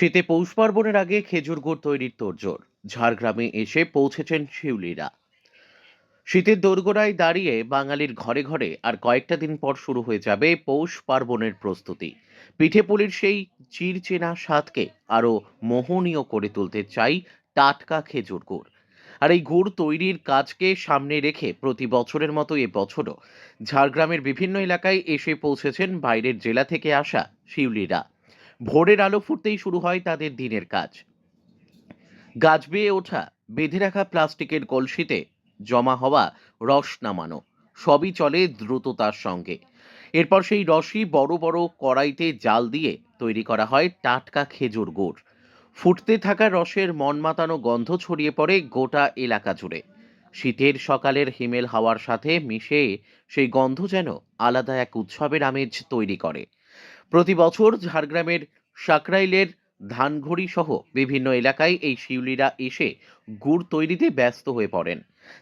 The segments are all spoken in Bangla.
শীতে পৌষ পার্বণের আগে খেজুর গুড় তৈরির তোড়জোড়। ঝাড়গ্রামে এসে পৌঁছেছেন শিউলিরা। শীতের দোরগোড়ায় দাঁড়িয়ে বাঙালির ঘরে ঘরে আর কয়েকটা দিন পর শুরু হয়ে যাবে পৌষ পার্বণের প্রস্তুতি। পিঠে পুলির সেই চিরচেনা স্বাদকে আরো মোহনীয় করে তুলতে চাই টাটকা খেজুর গুড়। আর এই গুড় তৈরির কাজকে সামনে রেখে প্রতি বছরের মতো এবছরও ঝাড়গ্রামের বিভিন্ন এলাকায় এসে পৌঁছেছেন বাইরের জেলা থেকে আসা শিউলিরা। ভোরের আলো ফুটতেই শুরু হয় তাদের দিনের কাজ। গাছ বেয়ে ওঠা, বেঁধে রাখা প্লাস্টিকের কলসিতে জমা হওয়া রস নামানো, সবই চলে দ্রুততার সঙ্গে। এরপর সেই রসই বড় বড় কড়াইতে জাল দিয়ে তৈরি করা হয় টাটকা খেজুর গুড়। ফুটতে থাকা রসের মন মাতানো গন্ধ ছড়িয়ে পড়ে গোটা এলাকা জুড়ে। শীতের সকালের হিমেল হাওয়ার সাথে মিশে সেই গন্ধ যেন আলাদা এক উৎসবের আমেজ তৈরি করে। প্রতি বছর ঝাড়গ্রামের সাকরাইলের ধানঘড়ি সহ বিভিন্ন এলাকায় এই শিউলিরা এসে গুড় তৈরিতে ব্যস্ত হয়ে পড়েন।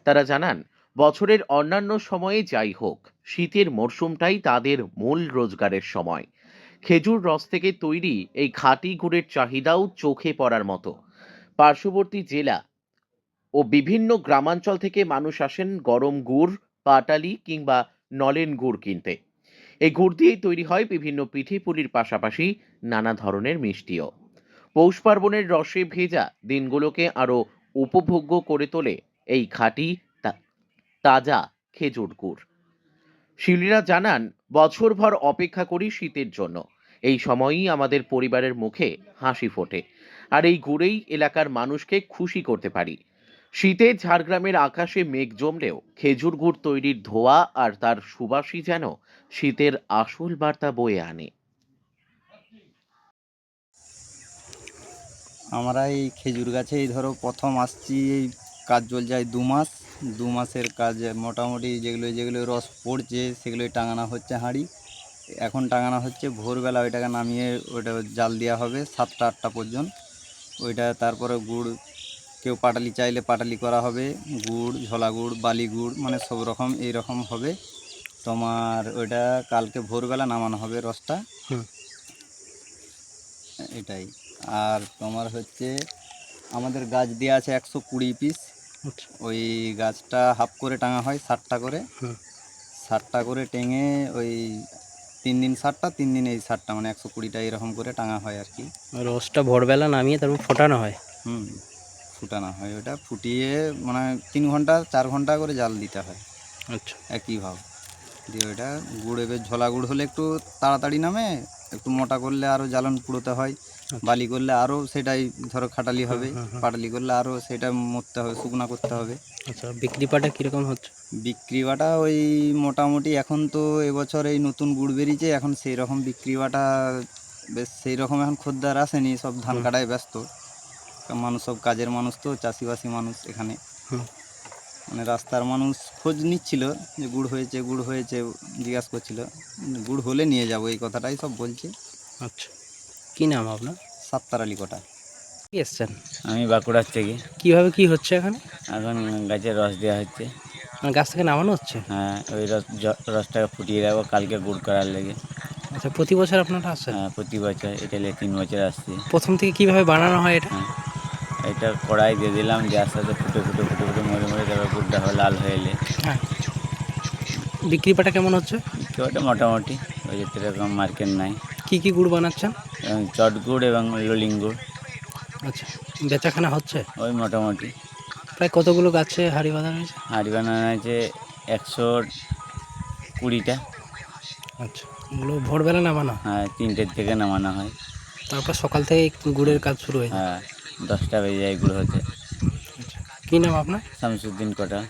তারা জানান, বছরের অন্যান্য সময়ে যাই হোক, শীতের মরশুমটাই তাদের মূল রোজগারের সময়। খেজুর রস থেকে তৈরি এই খাঁটি গুড়ের চাহিদাও চোখে পড়ার মতো। পার্শ্ববর্তী জেলা ও বিভিন্ন গ্রামাঞ্চল থেকে মানুষ আসেন গরম গুড়, পাটালি কিংবা নলেন গুড় কিনতে। এই গুড় দিয়েই তৈরি হয় বিভিন্ন পিঠে পুলির পাশাপাশি নানা ধরনের মিষ্টিও। পৌষ পার্বণের রসে ভেজা দিনগুলোকে আরো উপভোগ্য করে তোলে এই খাঁটি তাজা খেজুর গুড়। শিল্পীরা জানান, বছরভর অপেক্ষা করি শীতের জন্য। এই সময়ই আমাদের পরিবারের মুখে হাসি ফোটে, আর এই গুড়েই এলাকার মানুষকে খুশি করতে পারি। শীতে ঝাড়গ্রামের আকাশে মেঘ জমলেও খেজুর গুড় তৈরির ধোঁয়া আর তার সুবাসই যেন শীতের আসল বার্তা বয়ে আনে। আমরা এই খেজুর গাছে এই ধরো প্রথম আসছি, এই কাজ চলছে এই 2 মাস। 2 মাসের কাজ মোটামুটি যেগুলো যেগুলো রস পড়ছে সেগুলোই টাঙানো হচ্ছে হাঁড়ি। এখন টাঙানো হচ্ছে, ভোরবেলা ওইটাকে নামিয়ে ওইটা জাল দেওয়া হবে 7টা 8টা পর্যন্ত। ওইটা তারপরে গুড়, কেউ পাটালি চাইলে পাটালি করা হবে, গুড়, ঝোলা গুড়, বালি গুড়, মানে সব রকম এই রকম হবে। তোমার ওইটা কালকে ভোরবেলা নামানো হবে রসটা। এটাই। আর তোমার হচ্ছে আমাদের গাছ দেওয়া আছে 120 পিস। আচ্ছা। ওই গাছটা হাফ করে টাঙা হয় 60টা করে। 60টা করে টেঙে ওই 3 দিন 60টা, 3 দিন এই 60টা, মানে 120টা এরকম করে টাঙা হয় আর কি। রসটা ভোরবেলা নামিয়ে তারপর ফোটানো হয়। ফুটানো হয়, ওটা ফুটিয়ে মানে 3 ঘন্টা 4 ঘন্টা করে জাল দিতে হয় আচ্ছা। একইভাবে দিয়ে। ওইটা গুড় এবার ঝোলা গুড় হলে একটু তাড়াতাড়ি নামে, একটু মোটা করলে আরও জ্বালন পুড়োতে হয়, বালি করলে আরও সেটাই ধরো খাটালি হবে, পাটালি করলে আরও সেটা মরতে হবে, শুকনা করতে হবে। আচ্ছা, বিক্রি পাটা কীরকম হচ্ছে? বিক্রি বাটা ওই মোটামুটি এখন তো এবছর এই নতুন গুড় বেরিয়েছে, এখন সেই রকম বিক্রি বাটা বেশ সেই রকম এখন খদ্দের আসেনি, সব ধান কাটায় ব্যস্ত মানুষ, সব কাজের মানুষ তো, চাষিবাসী মানুষ এখানে। মানে রাস্তার মানুষ খোঁজ নিচ্ছিল যে গুড় হয়েছে গুড় হয়েছে, জিজ্ঞাসা করছিল, গুড় হলে নিয়ে যাব এই কথাটাই সব বলছে। আচ্ছা, কী নাম আপনার? সাত্তার আলী কোটা। কি এসছেন? আমি বাঁকুড়ার থেকে। কীভাবে কি হচ্ছে এখানে? এখন গাছের রস দেওয়া হচ্ছে। মানে গাছ থেকে নামানো হচ্ছে? হ্যাঁ, ওই রসটাকে ফুটিয়ে রাখবো কালকে গুড় করার লেগে। আচ্ছা, প্রতি বছর আপনারা আসছেন? হ্যাঁ, প্রতি বছর, এটা নিয়ে 3 বছর আসছি। প্রথম থেকে কীভাবে বানানো হয় এটা? হ্যাঁ, এটা কড়াই দিয়ে দিলাম, গ্যাস সাথে ফুটে ফুটে ফুটে ফুটে মরে মরে তারপর গুড়টা লাল হয়ে এলে। হ্যাঁ। বিক্রি পাটা কেমন হচ্ছে? ওটা মোটামুটি ওই যে এরকম মার্কেট নাই। কি কি গুড় বানাচ্ছেন? এবং চট গুড় এবং লোলিং গুড়। আচ্ছা, বেচাকেনা হচ্ছে? ওই মোটামুটি। প্রায় কতগুলো গাছে হাঁড়ি বাঁধানো হয়েছে? হাঁড়ি বানানো আছে 120টা। আচ্ছা, এগুলো ভোরবেলা নামানো? হ্যাঁ, 3টের থেকে নামানো হয়। তারপর সকাল থেকে গুড়ের কাজ শুরু হয়ে যায়? হ্যাঁ, 10টা বেজে যায় গুড় হতে। আচ্ছা, কী নাম আপনার? শামসুদ্দিন কোটা।